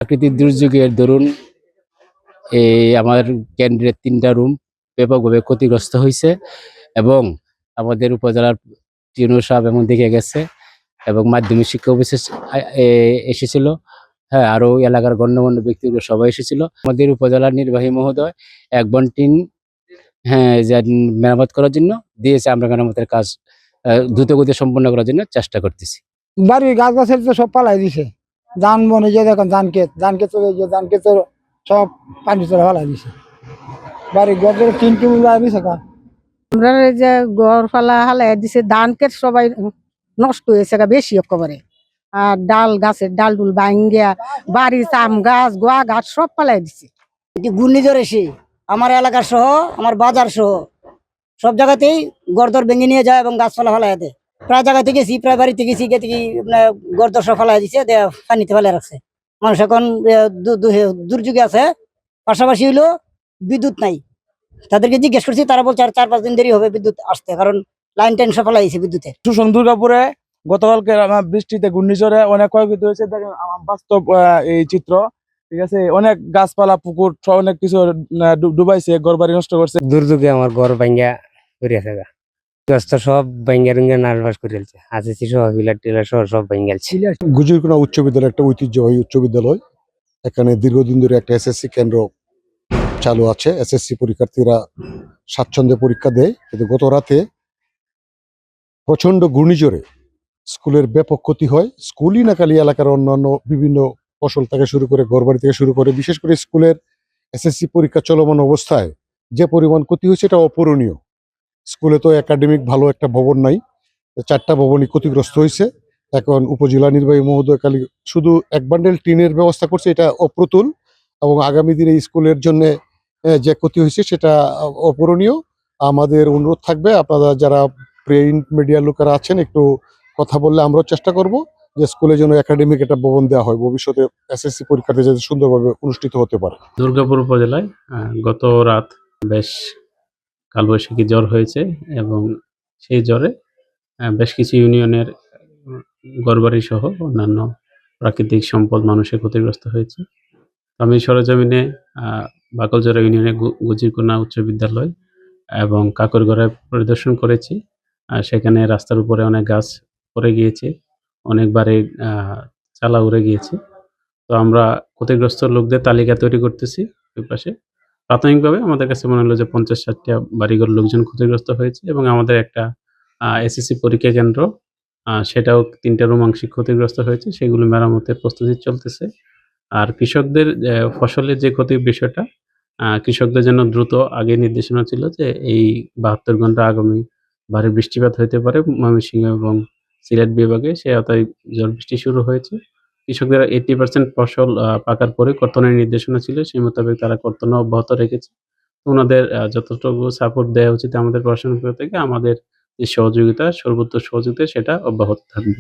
প্রাকৃতিক দুর্যোগের দরুন আমার কেন্দ্রের ৩টা রুম ব্যাপকভাবে ক্ষতিগ্রস্ত হয়েছে এবং আমাদের উপজেলার টিউনো সাহেব এমন দেখে গেছে এবং মাধ্যমিক শিক্ষা অফিসে এসেছিল। হ্যাঁ, আরো এলাকার গণ্যমান্য ব্যক্তিগুলো সবাই এসেছিল। আমাদের উপজেলার নির্বাহী মহোদয় এক বন্টিন মেরামত করার জন্য দিয়েছে। আমরা মেরামতের কাজ দ্রুত গতিতে সম্পন্ন করার জন্য চেষ্টা করতেছি। বাড়ির গাছ গাছের তো সব পালাই দিছে। ধান বনে যে দেখেন ধান ক্ষেত সব পানি চলে ফালাই দিছে। বাড়ির গড়ের 3টি উড়াই দিছে। আমরা যে গড় ফালা হালাই দিছে, ধান ক্ষেত সবাই নষ্ট হয়েছে বেশি একেবারে। আর ডাল গাছের ডাল ডুল ভাঙ্গিয়া বাড়ি আম গাছ গোয়া গাছ সব ফালাই দিছে। ঘূর্ণিঝড় এসে আমার এলাকা সহ আমার বাজার সহ সব জায়গাতেই গড়দর ভেঙে নিয়ে যায় এবং গাছপালা ফালাই দেয়। প্রায় জায়গাতে গেছি, প্রায় বাড়িতে গেছি, গড়দর সব ফালাই দিছে, পানিতে ফেলে রাখছে। মানুষ এখন দুর্যোগে আছে। পাশাপাশি হইলো বিদ্যুৎ নাই। তাদেরকে জিজ্ঞেস করছি, তারা বলছে আর 4-5 দিন দেরি হবে বিদ্যুৎ আসতে, কারণ লাইন টাইন সব ফেলাই দিয়েছে বিদ্যুতের। দুর্গাপুরে গতকালকে বৃষ্টিতে ঘূর্ণিঝড়ে অনেক ক্ষয়ক্ষতি হয়েছে। দেখেন বাস্তব এই চিত্র, ঠিক আছে। অনেক গাছপালা পুকুর অনেক কিছু ডুবাইছে, ঘর বাড়ি নষ্ট করছে। দুর্যোগে আমার ঘর ভাঙ্গা করিয়াছে সব ভাঙ্গা রুঙ্গা নার্ভাস করেছে। আসেছি সহ পিলার টিলার সহ সব ভাঙ্গালছে। গুজিরকোনা উচ্চ বিদ্যালয় একটা ঐতিহ্যবাহী উচ্চ বিদ্যালয়। এখানে দীর্ঘদিন ধরে একটা এসএসসি কেন্দ্র চালু আছে। এসএসসি পরীক্ষার্থীরা স্বাচ্ছন্দ্যে পরীক্ষা দেয়, কিন্তু গত রাতে প্রচন্ড ঘূর্ণিঝড়ে স্কুলের ব্যাপক ক্ষতি হয়। স্কুলই না খালি এলাকার অন্যান্য বিভিন্ন ফসল থেকে শুরু করে ঘরবাড়ি থেকে শুরু করে, বিশেষ করে স্কুলের এসএসসি পরীক্ষা চলমান অবস্থায় যে পরিমাণ ক্ষতি হয়েছে এটা অপূরণীয়। স্কুলে তো একাডেমিক ভালো একটা ভবন নাই, 4টা ভবনই ক্ষতিগ্রস্ত হয়েছে। এখন উপজেলা নির্বাহী মহোদয় খালি শুধু এক বান্ডেল টিনের ব্যবস্থা করছে, এটা অপ্রতুল এবং আগামী দিনে স্কুলের জন্য যে ক্ষতি হয়েছে সেটা অপূরণীয়। আমাদের অনুরোধ থাকবে, আপনারা যারা প্রিন্ট মিডিয়ার লোকেরা আছেন একটু কথা বললে আমরাও চেষ্টা করব যে স্কুলে যেন একাডেমিক একটা ভবন দেওয়া হয়, ভবিষ্যতে এসএসসি পরীক্ষাতে যাতে সুন্দরভাবে অনুষ্ঠিত হতে পারে। দুর্গাপুর উপজেলায় গত রাত বেশ কালবৈশাখী ঝড় হয়েছে এবং সেই ঝড়ে বেশ কিছু ইউনিয়নের ঘরবাড়ি সহ অন্যান্য প্রাকৃতিক সম্পদ মানুষের ক্ষতিগ্রস্ত হয়েছে। আমি সরেজমিনে বাকলজোড়া ইউনিয়নের গুজিরকোনা উচ্চ বিদ্যালয় এবং কাকরগড়ায় পরিদর্শন করেছি। সেখানে রাস্তার উপরে অনেক গাছ পড়ে গিয়েছে, অনেক বাড়ির চালা উড়ে গিয়েছে। তো আমরা ক্ষতিগ্রস্ত লোকদের তালিকা তৈরি করতেছি। ওই পাশে প্রাথমিকভাবে আমাদের কাছে মনে হলো যে 50-60টা বাড়িঘর লোকজন ক্ষতিগ্রস্ত হয়েছে এবং আমাদের একটা এসএসসি পরীক্ষা কেন্দ্র, সেটাও 3টা রুম আংশিক ক্ষতিগ্রস্ত হয়েছে। সেগুলো মেরামতের প্রস্তুতি চলতেছে। আর কৃষকদের ফসলের যে ক্ষতির বিষয়টা, কৃষকদের জন্য দ্রুত আগে নির্দেশনা ছিল যে এই 72 ঘন্টা আগামী ভারী বৃষ্টিপাত হতে পারে ময়মনসিংহ এবং সিলেট বিভাগে। সে আওতায় ঝড় বৃষ্টি শুরু হয়েছে। কৃষকদের 80% ফসল পাকার পরে কর্তনের নির্দেশনা ছিল, সেই মোতাবেক তারা কর্তন অব্যাহত রেখেছে। ওনাদের যতটুকু সাপোর্ট দেওয়া উচিত আমাদের প্রশাসন থেকে, আমাদের যে সহযোগিতা, সর্বোচ্চ সহযোগিতা সেটা অব্যাহত থাকবে।